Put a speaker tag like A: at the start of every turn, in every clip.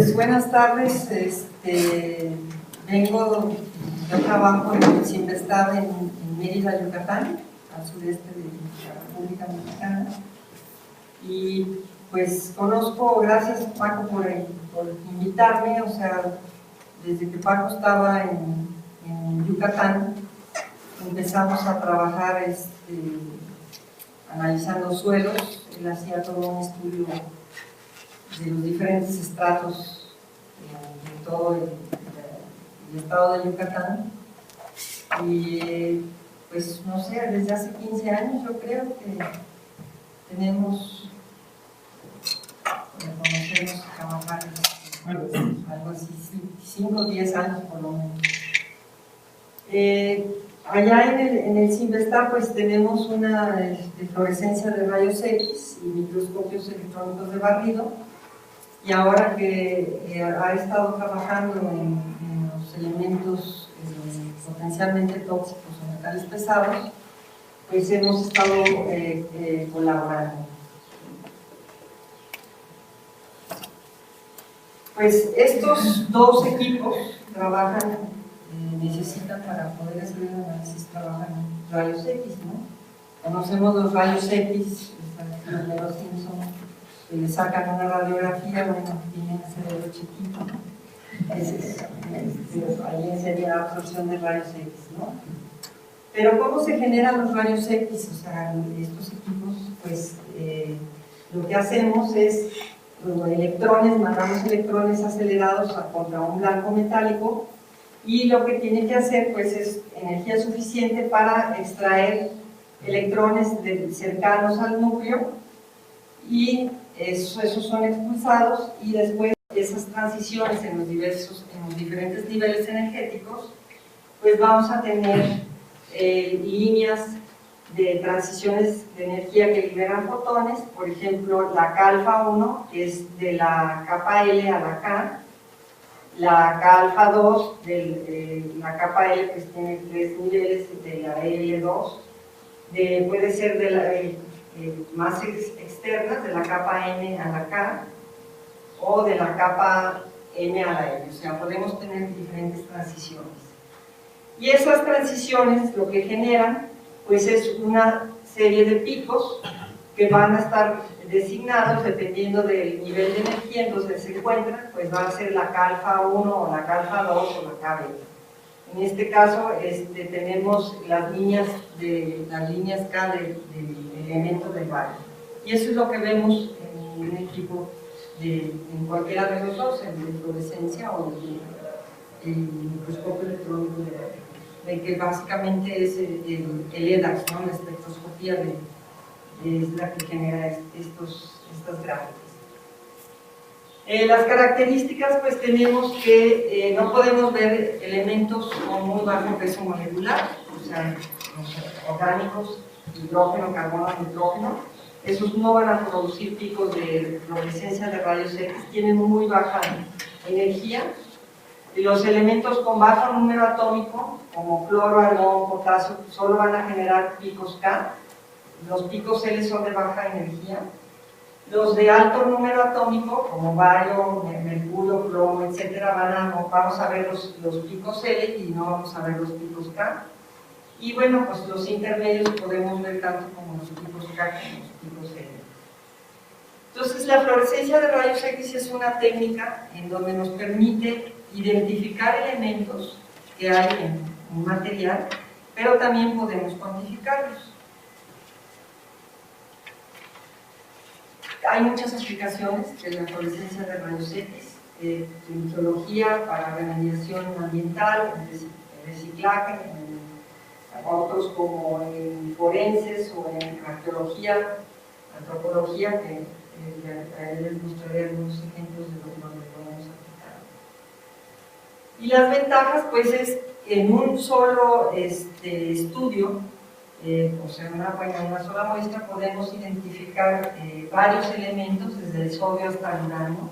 A: Pues buenas tardes, yo trabajo en el CIMBESTAB en Mérida, Yucatán, al sureste de la República Mexicana, y pues conozco, gracias Paco por invitarme, o sea, desde que Paco estaba en Yucatán, empezamos a trabajar analizando suelos. Él hacía todo un estudio de los diferentes estratos de todo el estado de Yucatán, y pues no sé, desde hace 15 años yo creo que tenemos, conocemos trabajar algo así, 5 o 10 años por lo menos. Allá en el CIMBESTAB pues tenemos una fluorescencia de rayos X y microscopios electrónicos de barrido, y ahora que ha estado trabajando en los elementos potencialmente tóxicos o metales pesados, pues hemos estado colaborando. Pues estos dos equipos trabajan, necesitan para poder hacer el análisis, trabajan rayos X, ¿no? Conocemos los rayos X, los Simpson, que le sacan una radiografía, bueno, tienen ese dedo chiquito, ahí sería absorción de rayos X, ¿no? Pero ¿cómo se generan los rayos X? O sea, estos equipos, pues lo que hacemos es mandamos electrones acelerados contra un blanco metálico, y lo que tiene que hacer pues es energía suficiente para extraer electrones cercanos al núcleo, y esos son expulsados, y después esas transiciones en los diferentes niveles energéticos, pues vamos a tener líneas de transiciones de energía que liberan fotones. Por ejemplo, la K alfa 1 es de la capa L a la K, la K alfa 2 de la capa L pues tiene 3 niveles de la L2, puede ser de la más externas, de la capa N a la K, o de la capa N a la L, o sea, podemos tener diferentes transiciones. Y esas transiciones lo que generan pues es una serie de picos que van a estar designados dependiendo del nivel de energía en donde se encuentran, pues va a ser la K alfa 1 o la K alfa 2 o la K beta. En este caso tenemos las líneas K del elemento del barrio, y eso es lo que vemos en un equipo en cualquiera de los dos, el de fluorescencia o el microscopio electrónico de que básicamente es el EDAX, ¿no? La espectroscopía es la que genera estas gráficas. Las características, pues tenemos que no podemos ver elementos con muy bajo peso molecular, o sea, los orgánicos, hidrógeno, carbono, nitrógeno. Esos no van a producir picos de fluorescencia de rayos X, tienen muy baja energía. Y los elementos con bajo número atómico, como cloro, argón, potasio, solo van a generar picos K. Los picos L son de baja energía. Los de alto número atómico, como bario, mercurio, plomo, etc., vamos a ver los picos L y no vamos a ver los picos K. Y bueno, pues los intermedios podemos ver tanto como los picos K como los picos L. Entonces, la fluorescencia de rayos X es una técnica en donde nos permite identificar elementos que hay en un material, pero también podemos cuantificarlos. Hay muchas aplicaciones de la fluorescencia de rayos X, en metrología, para remediación ambiental, en reciclaje, otros como en forenses o en arqueología, antropología, que les mostraré algunos ejemplos de donde podemos aplicar. Y las ventajas, pues, es en un solo estudio, o sea, en una sola muestra, podemos identificar varios elementos, desde el sodio hasta el uranio.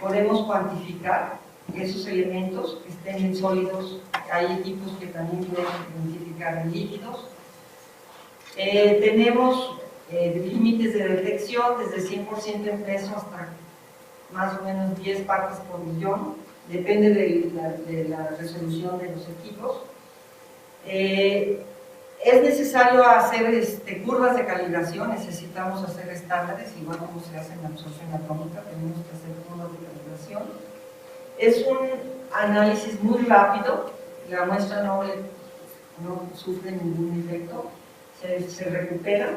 A: Podemos cuantificar esos elementos que estén en sólidos. Hay equipos que también pueden identificar en líquidos. Tenemos límites de detección desde 100% en peso hasta más o menos 10 partes por millón, depende de la resolución de los equipos. Es necesario hacer curvas de calibración, necesitamos hacer estándares, igual como se hace en la absorción atómica, tenemos que hacer curvas de calibración. Es un análisis muy rápido, la muestra no sufre ningún efecto, se recupera.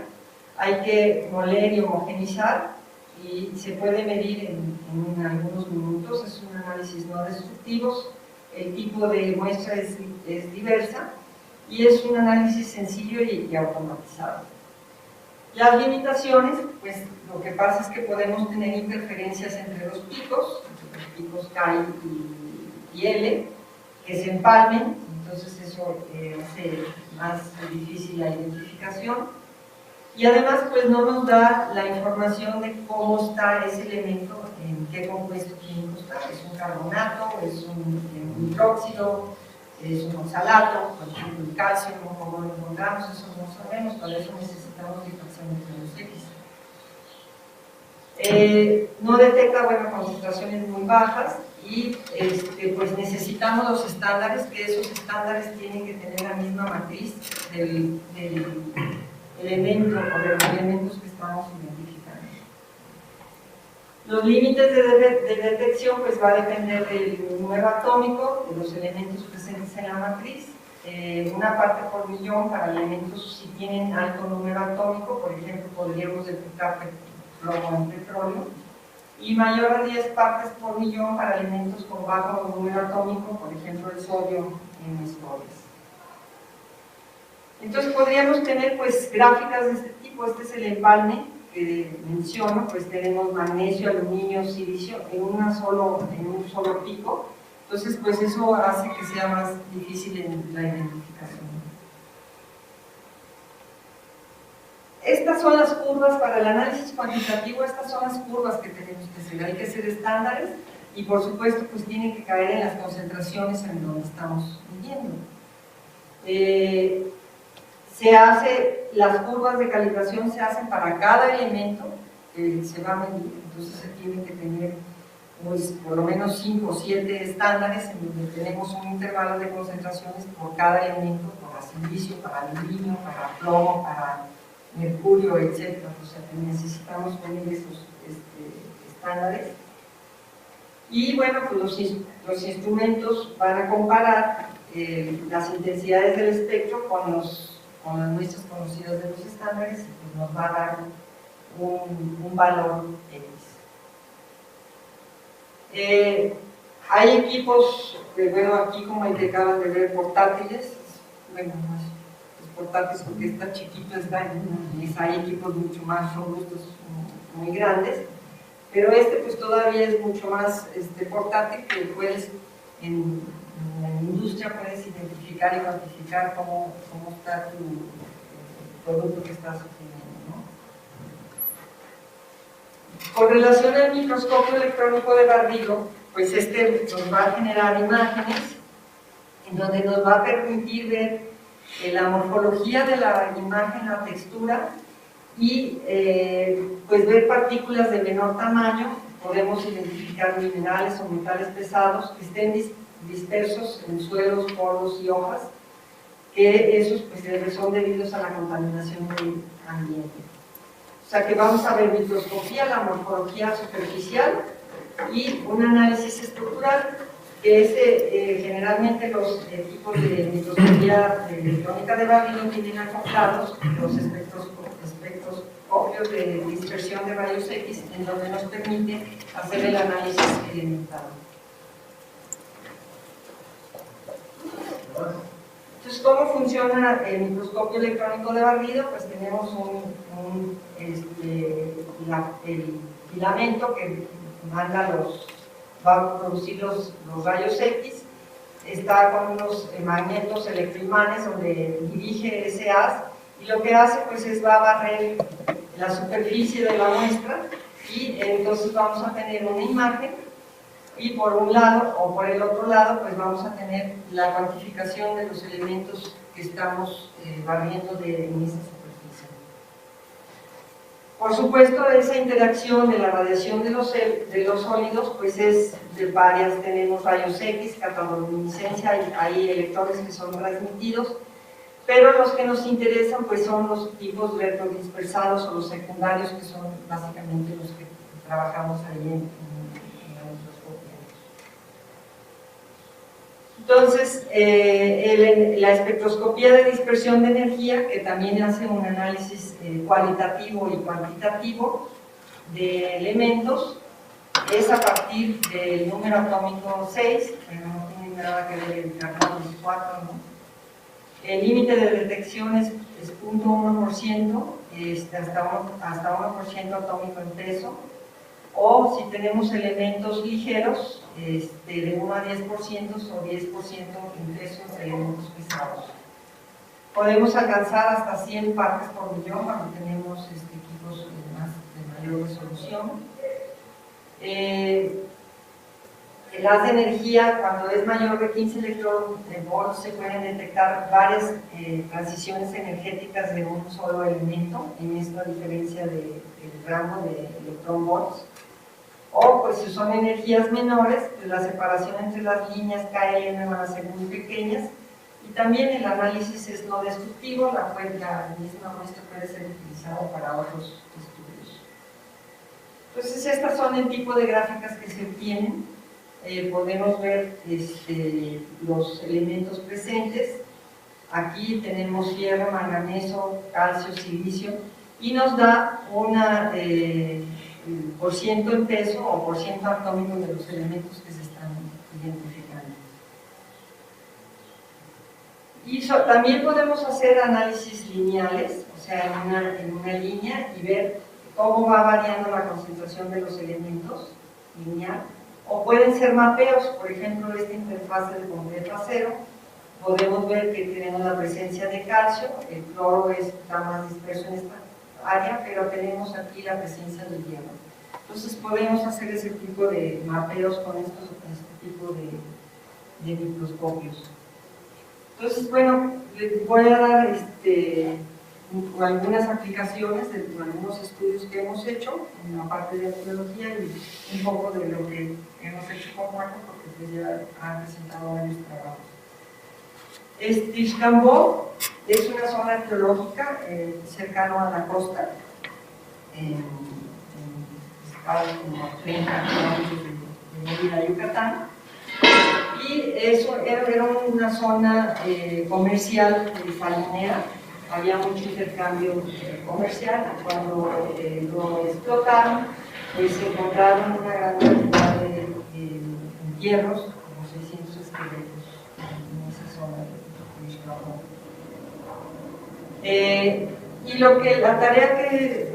A: Hay que moler y homogenizar y se puede medir en algunos minutos. Es un análisis no destructivo, el tipo de muestra es diversa y es un análisis sencillo y automatizado. Las limitaciones, pues lo que pasa es que podemos tener interferencias entre los picos K y L, que se empalmen, entonces eso hace más difícil la identificación. Y además, pues no nos da la información de cómo está ese elemento, en qué compuesto químico está. Es un carbonato, es un hidróxido, es un oxalato, por ejemplo el calcio, cómo lo encontramos, eso no sabemos, para eso necesitamos difracción de rayos X. No detecta, bueno, concentraciones muy bajas y pues necesitamos los estándares, que esos estándares tienen que tener la misma matriz del elemento o de los elementos que estamos identificando. Los límites de detección pues va a depender del número atómico, de los elementos presentes en la matriz, una parte por millón para elementos si tienen alto número atómico, por ejemplo podríamos detectar plomo en petróleo, y mayor a 10 partes por millón para elementos con bajo número atómico, por ejemplo el sodio en estores. Entonces podríamos tener pues gráficas de este tipo. Este es el empalme que menciono, pues tenemos magnesio, aluminio, silicio en un solo pico, entonces pues eso hace que sea más difícil en la identificación. Estas son las curvas para el análisis cuantitativo, estas son las curvas que tenemos que hacer, hay que hacer estándares y por supuesto pues tienen que caer en las concentraciones en donde estamos midiendo. Las curvas de calibración se hacen para cada elemento que se va a medir, entonces se tienen que tener pues, por lo menos 5 o 7 estándares en donde tenemos un intervalo de concentraciones por cada elemento, para silicio, para aluminio, para plomo, para mercurio, etc. O sea que necesitamos medir esos estándares. Y bueno, pues los instrumentos van a comparar las intensidades del espectro con las muestras conocidas de los estándares y pues nos va a dar un valor X. Hay equipos, bueno, aquí como el que acaban de ver, portátiles, bueno, no es portátil porque está chiquito, está en una mesa, hay equipos mucho más robustos, muy grandes, pero pues todavía es mucho más portátil, que puedes en la industria puedes identificar y cuantificar cómo está tu producto que estás obteniendo, ¿no? Con relación al microscopio electrónico de barrido, pues nos va a generar imágenes en donde nos va a permitir ver la morfología de la imagen, la textura y pues ver partículas de menor tamaño. Podemos identificar minerales o metales pesados que estén dispersos en suelos, polvos y hojas, que esos pues son debidos a la contaminación del ambiente. O sea que vamos a ver microscopía, la morfología superficial y un análisis estructural, que es generalmente los equipos de microscopía electrónica de barrido tienen acoplados los espectroscopios de dispersión de rayos X, en donde nos permite hacer el análisis elemental. Entonces, ¿cómo funciona el microscopio electrónico de barrido? Pues tenemos el filamento que va a producir los rayos X, está con unos magnetos electroimanes donde dirige ese haz, y lo que hace pues es va a barrer la superficie de la muestra, y entonces vamos a tener una imagen, y por un lado o por el otro lado pues vamos a tener la cuantificación de los elementos que estamos barriendo en esa superficie. Por supuesto, esa interacción de la radiación de los sólidos, pues es de varias. Tenemos rayos X, catalominiscencia, hay electrones que son transmitidos, pero los que nos interesan pues son los tipos retrodispersados o los secundarios, que son básicamente los que trabajamos ahí en la microscopía. Entonces, la espectroscopía de dispersión de energía, que también hace un análisis cualitativo y cuantitativo de elementos, es a partir del número atómico 6, pero no tiene nada que ver el carbono 4, ¿no? El límite de detección es 0.1%, hasta 1% atómico en peso, o si tenemos elementos ligeros, de 1 a 10% o 10% en peso de elementos pesados. Podemos alcanzar hasta 100 partes por millón cuando tenemos equipos de mayor resolución. El haz de energía, cuando es mayor de 15 electronvolts, se pueden detectar varias transiciones energéticas de un solo elemento, en esta diferencia del rango de electronvolts. O, pues, si son energías menores, pues la separación entre las líneas KLM van a ser muy pequeñas. Y también el análisis es no destructivo, la misma muestra puede ser utilizada para otros estudios. Entonces, estas son el tipo de gráficas que se obtienen. Podemos ver los elementos presentes. Aquí tenemos hierro, manganeso, calcio, silicio, y nos da una por ciento en peso o por ciento atómico de los elementos que se están identificando. Y también podemos hacer análisis lineales, o sea, en una línea, y ver cómo va variando la concentración de los elementos lineal. O pueden ser mapeos, por ejemplo, esta interfaz de concreto acero, podemos ver que tenemos la presencia de calcio, el cloro está más disperso en esta área, pero tenemos aquí la presencia del hierro. Entonces podemos hacer ese tipo de mapeos con este tipo de microscopios. Entonces, bueno, les voy a dar algunas aplicaciones de algunos estudios que hemos hecho en la parte de arqueología y un poco de lo que hemos hecho con Paco, porque pues ya han presentado varios trabajos. Ixcambó es una zona arqueológica cercano a la costa, está como a 30 kilómetros de Mérida, Yucatán, y eso era una zona comercial salinera. Había mucho intercambio comercial. Cuando lo explotaron, pues se encontraron una gran cantidad de entierros, como 600 esqueletos en esa zona de Ixcambó. Y la tarea que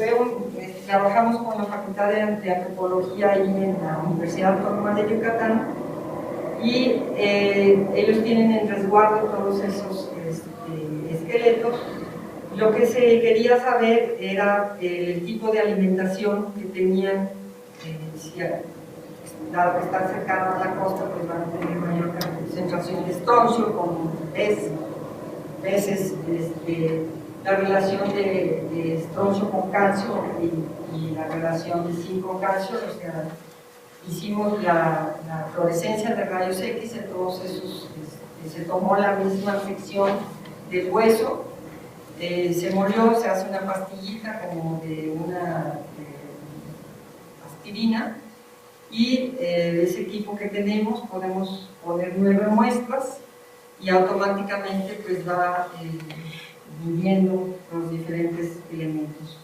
A: trabajamos con la Facultad de Antropología ahí en la Universidad Autónoma de Yucatán, y ellos tienen en resguardo todos esos esqueletos. Lo que se quería saber era el tipo de alimentación que tenían. Dado que están cercanos a la costa, pues van a tener mayor concentración de estroncio, como peces, la relación de estroncio con calcio y la relación de zinc con calcio. O sea, hicimos la fluorescencia de rayos X en todos esos. Se tomó la misma sección del hueso, se molió, se hace una pastillita como de una aspirina, y ese equipo que tenemos podemos poner 9 muestras y automáticamente pues va midiendo los diferentes elementos.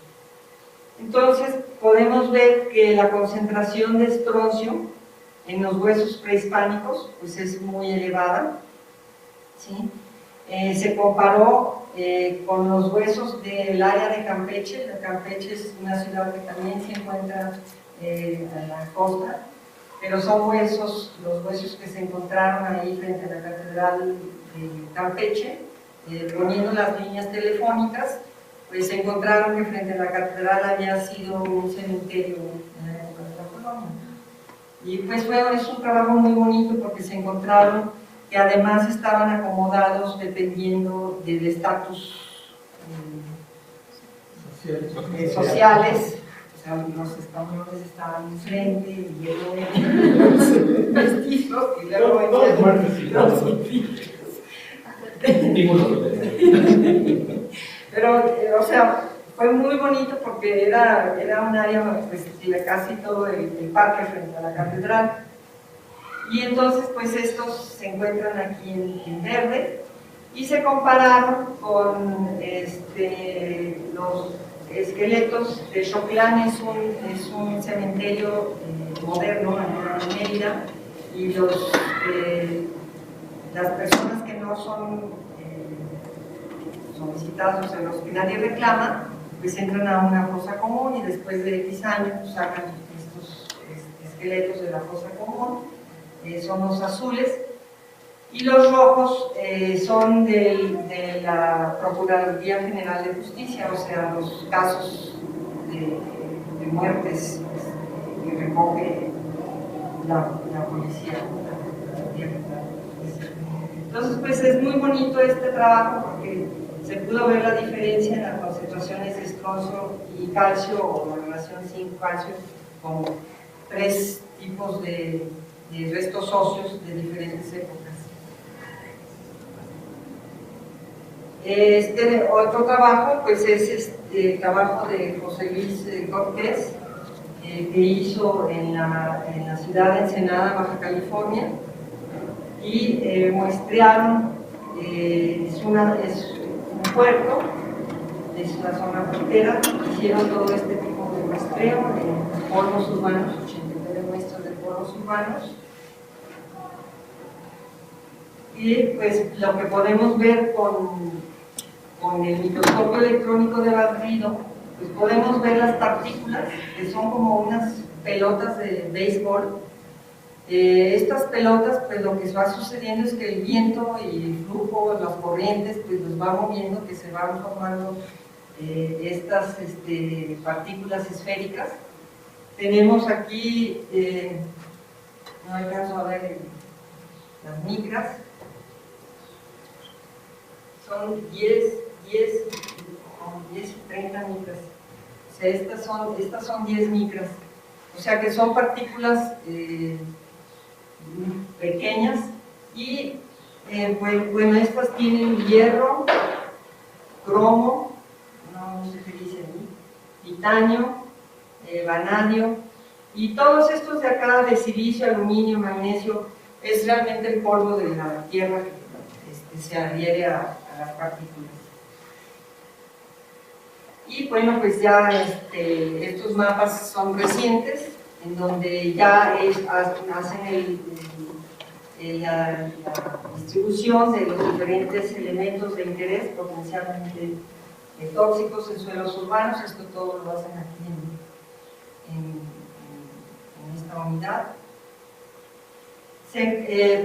A: Entonces podemos ver que la concentración de estroncio en los huesos prehispánicos pues es muy elevada, ¿sí? Se comparó con los huesos del área de Campeche. Campeche es una ciudad que también se encuentra a la costa, pero son huesos, los huesos que se encontraron ahí frente a la catedral de Campeche. Poniendo las líneas telefónicas, pues se encontraron que frente a la catedral había sido un cementerio en la época de la colonia. Y pues es un trabajo muy bonito, porque se encontraron que además estaban acomodados dependiendo del estatus sociales. O sea, los españoles estaban enfrente y luego vestidos y luego los indígenas. Pero, o sea, fue muy bonito porque era un área, pues, de casi todo el parque frente a la catedral. Y entonces, pues, estos se encuentran aquí en verde y se compararon con los esqueletos de Xoclán. Es un cementerio moderno en Mérida, y las personas que no son solicitados, o sea, los que nadie reclama, pues entran a una fosa común y después de X años sacan estos esqueletos de la fosa común. Son los azules, y los rojos son de la Procuraduría General de Justicia, o sea, los casos de muertes que recoge la policía. Entonces, pues es muy bonito este trabajo porque se pudo ver la diferencia en las concentraciones de estroncio y calcio, o la relación zinc-calcio, con 3 tipos de restos óseos de diferentes épocas. Otro trabajo, pues, es el trabajo de José Luis Cortés, que hizo en la ciudad de Ensenada, Baja California, y muestrearon, es un puerto, es una zona costera. Hicieron todo este tipo de muestreo de polvos urbanos, 89 muestras de polvos urbanos, y pues lo que podemos ver con el microscopio electrónico de barrido, pues podemos ver las partículas, que son como unas pelotas de béisbol. Estas pelotas, pues lo que va sucediendo es que el viento y el flujo, las corrientes, pues los va moviendo, que se van formando estas partículas esféricas. Tenemos aquí, no alcanzo a ver las micras, son 10 y 30 micras. O sea, estas son 10 micras. O sea que son partículas pequeñas, y pues, bueno, estas tienen hierro, cromo, no sé qué dice ahí, titanio, vanadio, y todos estos de acá, de silicio, aluminio, magnesio, es realmente el polvo de la tierra que se adhiere a las partículas. Y bueno, pues ya estos mapas son recientes, en donde ya hacen la distribución de los diferentes elementos de interés potencialmente tóxicos en suelos urbanos. Esto todo lo hacen aquí en esta unidad.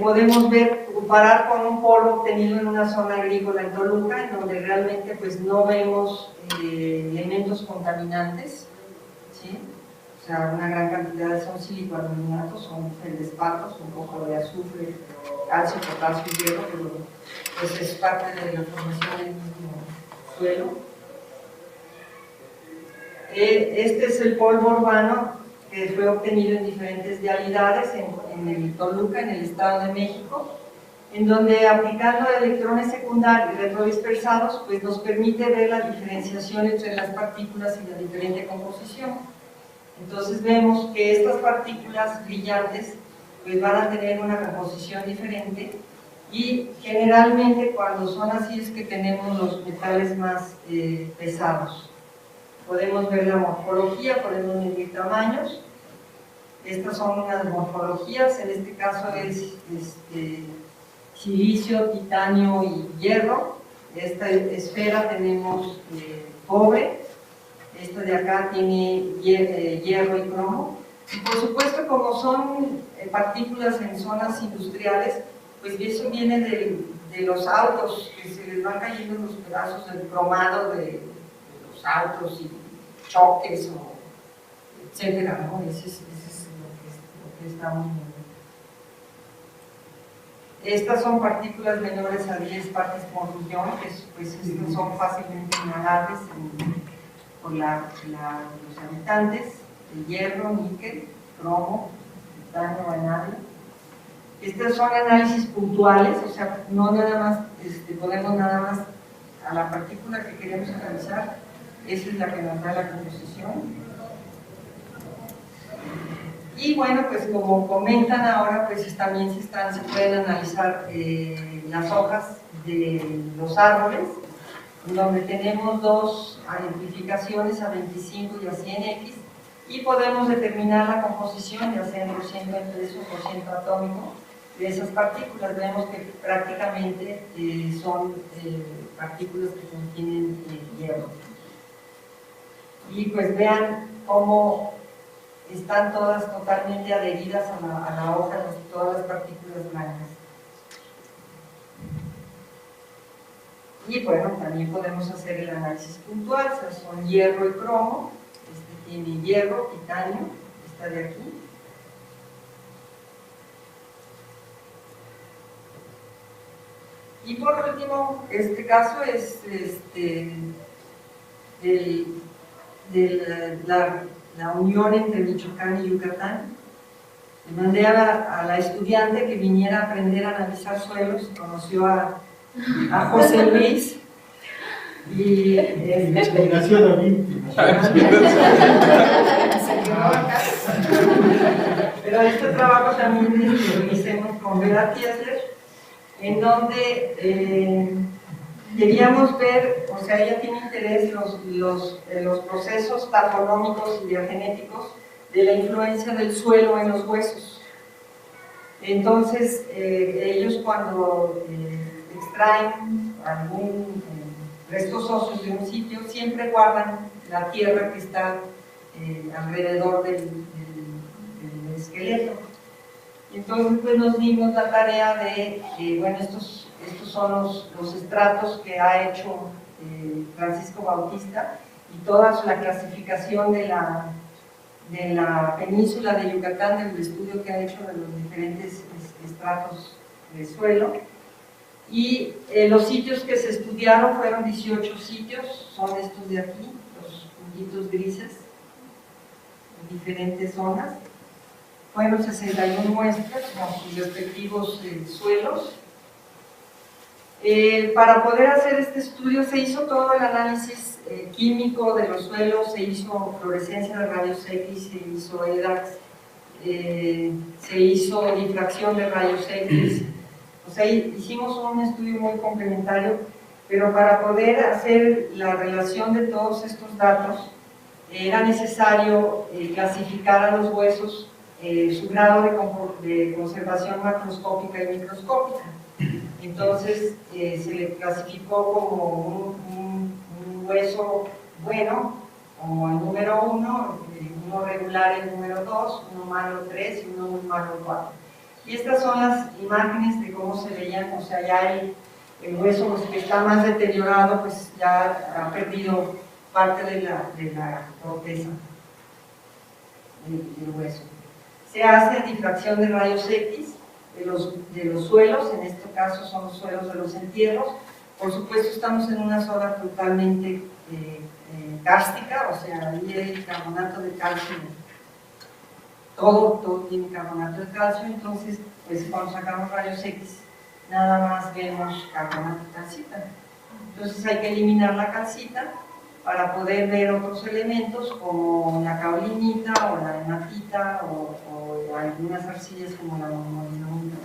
A: Podemos comparar con un polvo obtenido en una zona agrícola en Toluca, en donde realmente pues no vemos elementos contaminantes, ¿sí? O sea, una gran cantidad son silicoaluminatos, son feldespatos, un poco de azufre, calcio, potasio y hierro, pero pues es parte de la formación del mismo suelo. Este es el polvo urbano que fue obtenido en diferentes vialidades en el Toluca, en el Estado de México, en donde aplicando electrones secundarios y retrodispersados, pues nos permite ver la diferenciación entre las partículas y la diferente composición. Entonces vemos que estas partículas brillantes pues van a tener una composición diferente, y generalmente cuando son así es que tenemos los metales más pesados. Podemos ver la morfología, podemos medir tamaños. Estas son unas morfologías, en este caso es silicio, titanio y hierro. Esta esfera tenemos cobre. Esta de acá tiene hierro y cromo. Y por supuesto, como son partículas en zonas industriales, pues eso viene de los autos, que se les van cayendo los pedazos del cromado de los autos y choques, etcétera, ¿no? Ese es lo que estamos viendo. Estas son partículas menores a 10 partes por millón, que pues son fácilmente inhalables por los habitantes, el hierro, níquel, cromo, titanio, vanadio. Estos son análisis puntuales, o sea, no nada más, podemos nada más a la partícula que queremos analizar, esa es la que nos da la composición. Y bueno, pues como comentan ahora, pues también se pueden analizar las hojas de los árboles, donde tenemos dos amplificaciones a 25 y a 100X, y podemos determinar la composición, ya sea en porciento impreso o porciento atómico, de esas partículas. Vemos que prácticamente son partículas que contienen hierro. Y pues vean cómo están todas totalmente adheridas a la hoja, todas las partículas blancas. Y bueno, también podemos hacer el análisis puntual, o sea, son hierro y cromo. Este tiene hierro, titanio, esta de aquí. Y por último, este caso es la unión entre Michoacán y Yucatán. Le mandé a la estudiante que viniera a aprender a analizar suelos, conoció a José Luis y
B: inspiración a mí.
A: Pero este trabajo también lo hicimos con Vera Tiesler, en donde queríamos ver, o sea, ella tiene interés en los procesos tafonómicos y biogenéticos de la influencia del suelo en los huesos. Entonces, ellos cuando extraen algún restos óseos de un sitio, siempre guardan la tierra que está alrededor del esqueleto. Entonces, pues nos dimos la tarea de, bueno, estos son los estratos que ha hecho Francisco Bautista, y toda la clasificación de la península de Yucatán, del estudio que ha hecho de los diferentes estratos de suelo. Y los sitios que se estudiaron fueron 18 sitios, son estos de aquí, los puntitos grises, en diferentes zonas. Fueron 61 muestras con sus respectivos suelos. Para poder hacer este estudio se hizo todo el análisis químico de los suelos, se hizo fluorescencia de rayos X, se hizo EDAX, se hizo difracción de rayos X. O sea, hicimos un estudio muy complementario, pero para poder hacer la relación de todos estos datos era necesario clasificar a los huesos su grado de conservación macroscópica y microscópica. Entonces se le clasificó como un hueso bueno, como el número 1, uno regular el número 2, uno malo 3 y uno muy malo 4. Y estas son las imágenes de cómo se veían, o sea, ya el hueso pues, que está más deteriorado, pues ya ha perdido parte de la corteza del hueso. Se hace difracción de rayos X de los suelos, en este caso son los suelos de los entierros. Por supuesto estamos en una zona totalmente cárstica, o sea, ahí hay carbonato de calcio, todo tiene carbonato de calcio, entonces pues cuando sacamos rayos X nada más vemos carbonato de calcita. Entonces hay que eliminar la calcita para poder ver otros elementos como la caolinita o la hematita o algunas arcillas como la monodinamita.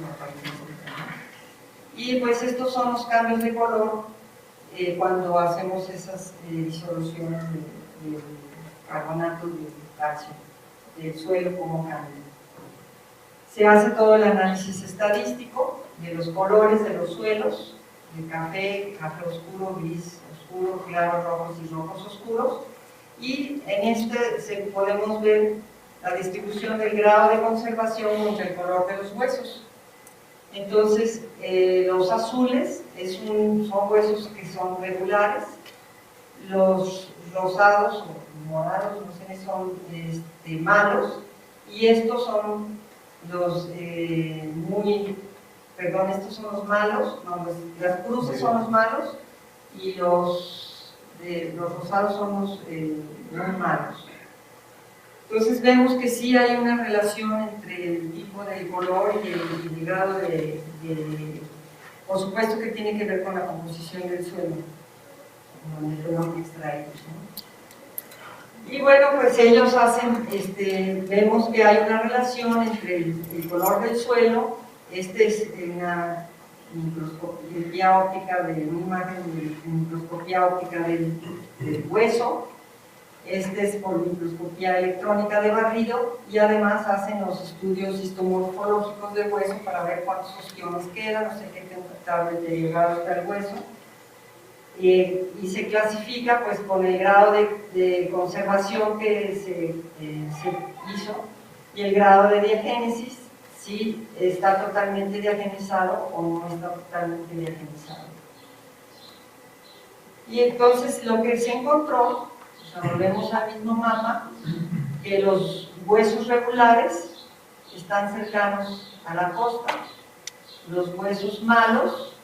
A: Y pues estos son los cambios de color cuando hacemos esas disoluciones de carbonato de calcio del suelo, como cambia. Se hace todo el análisis estadístico de los colores de los suelos, de café oscuro, gris oscuro, claros rojos y rojos oscuros, y en podemos ver la distribución del grado de conservación contra el color de los huesos. Entonces, los azules son huesos que son regulares, los rosados o morados, no sé, son malos, y estos son los estos son los malos, no, las cruces son los malos, y los los rosados son los muy malos. Entonces vemos que sí hay una relación entre el tipo de color y el grado por supuesto que tiene que ver con la composición del suelo, donde fueron extraídos, ¿no? Y bueno, pues ellos hacen, vemos que hay una relación entre el color del suelo. Esta es una microscopía óptica de una imagen de microscopía óptica del hueso. Este es por microscopía electrónica de barrido, y además hacen los estudios histomorfológicos del hueso para ver cuántos ostiones quedan, no sé qué tan deteriorado está el hueso, y se clasifica pues con el grado de conservación que se hizo y el grado de diagénesis, si está totalmente diagenizado o no está totalmente diagenizado. Y entonces lo que se encontró, volvemos al mismo mapa, que los huesos regulares están cercanos a la costa, los huesos malos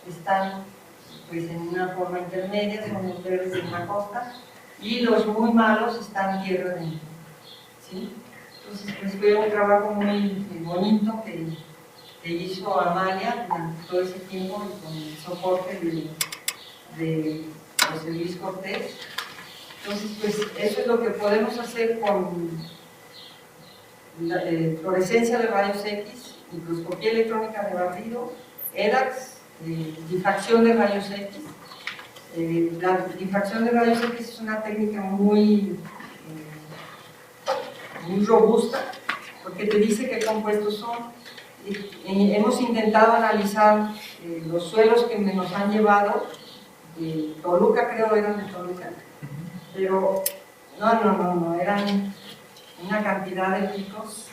A: están pues en una forma intermedia, son los verdes en la costa, y los muy malos están tierra adentro, ¿sí? Entonces pues fue un trabajo muy bonito que hizo Amalia durante todo ese tiempo con el soporte de José Luis Cortés. Entonces, pues eso es lo que podemos hacer con la fluorescencia de rayos X, microscopía electrónica de barrido, EDAX, difracción de rayos X. La difracción de rayos X es una técnica muy robusta, porque te dice qué compuestos son. Hemos intentado analizar los suelos que nos han llevado, Toluca, creo eran de Toluca, pero no, eran una cantidad de picos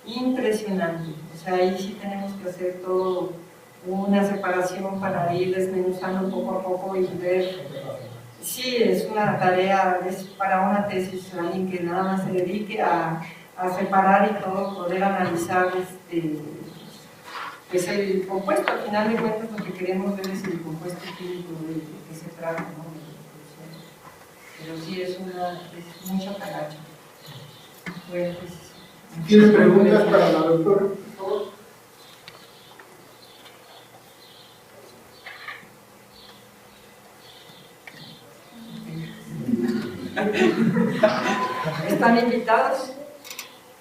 A: impresionante. O sea, ahí sí tenemos que hacer todo una separación para ir desmenuzando poco a poco y ver. Sí, es una tarea, es para una tesis, alguien que nada más se dedique a separar y todo, poder analizar pues el compuesto. Al final de cuentas lo que queremos ver es el compuesto químico de que se trata, ¿no? Pero sí es mucha talacha. Bueno, pues,
B: ¿Tienes preguntas para la doctora, por favor?
A: Están invitados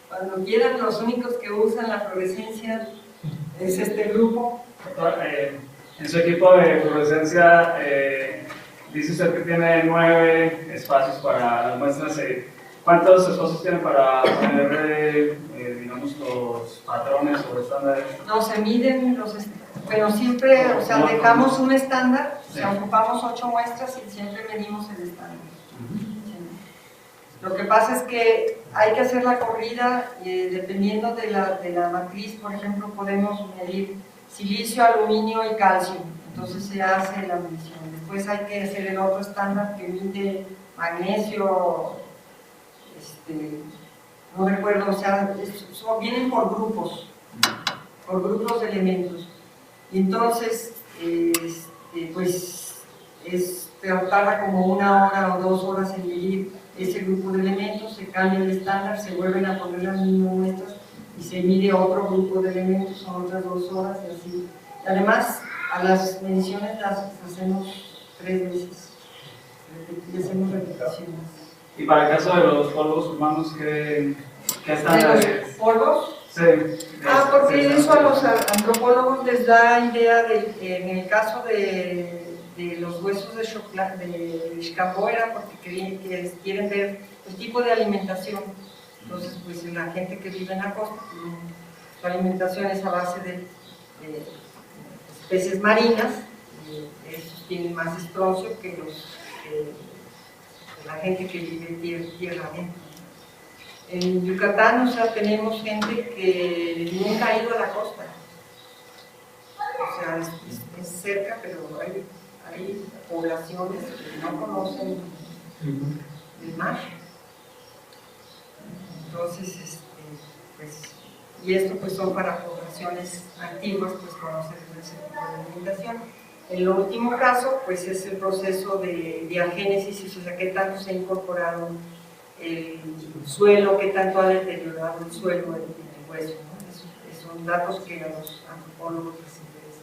A: cuando quieran. Los únicos que usan la fluorescencia es este grupo.
C: En su equipo de fluorescencia dice usted que tiene 9 espacios para las muestras. ¿Cuántos espacios tiene para poner, digamos, los patrones o estándares?
A: No, se miden pero siempre, o sea, dejamos un estándar,
C: sí.
A: O sea, ocupamos 8 muestras y siempre medimos el estándar. Lo que pasa es que hay que hacer la corrida dependiendo de la matriz. Por ejemplo, podemos medir silicio, aluminio y calcio, entonces se hace la medición. Después hay que hacer el otro estándar que mide magnesio, no recuerdo, o sea, vienen por grupos de elementos. Y entonces, pues, tarda como 1 hora o 2 horas en medir ese grupo de elementos, se cambia el estándar, se vuelven a poner las mismas muestras y se mide otro grupo de elementos, son otras 2 horas y así. Y además, a las mediciones las hacemos 3 veces, y hacemos repeticiones.
C: Y para el caso de los polvos humanos, ¿qué estándares?
A: ¿De los polvos?
C: Sí.
A: Porque eso a los antropólogos les da idea de que en el caso de los huesos de Xcambó era porque quieren ver el tipo de alimentación. Entonces, pues la gente que vive en la costa, su alimentación es a base de especies marinas, estos tienen más estroncio que la gente que vive tierra adentro. En Yucatán, o sea, tenemos gente que nunca ha ido a la costa. O sea, es cerca, pero hay poblaciones que no conocen el mar. Entonces, pues, y esto pues son para poblaciones antiguas, pues conocer ese tipo de alimentación. El último caso, pues es el proceso de diagénesis, o sea, qué tanto se ha incorporado el suelo, qué tanto ha deteriorado el suelo en el hueso, ¿no? Son datos que a los antropólogos les interesa.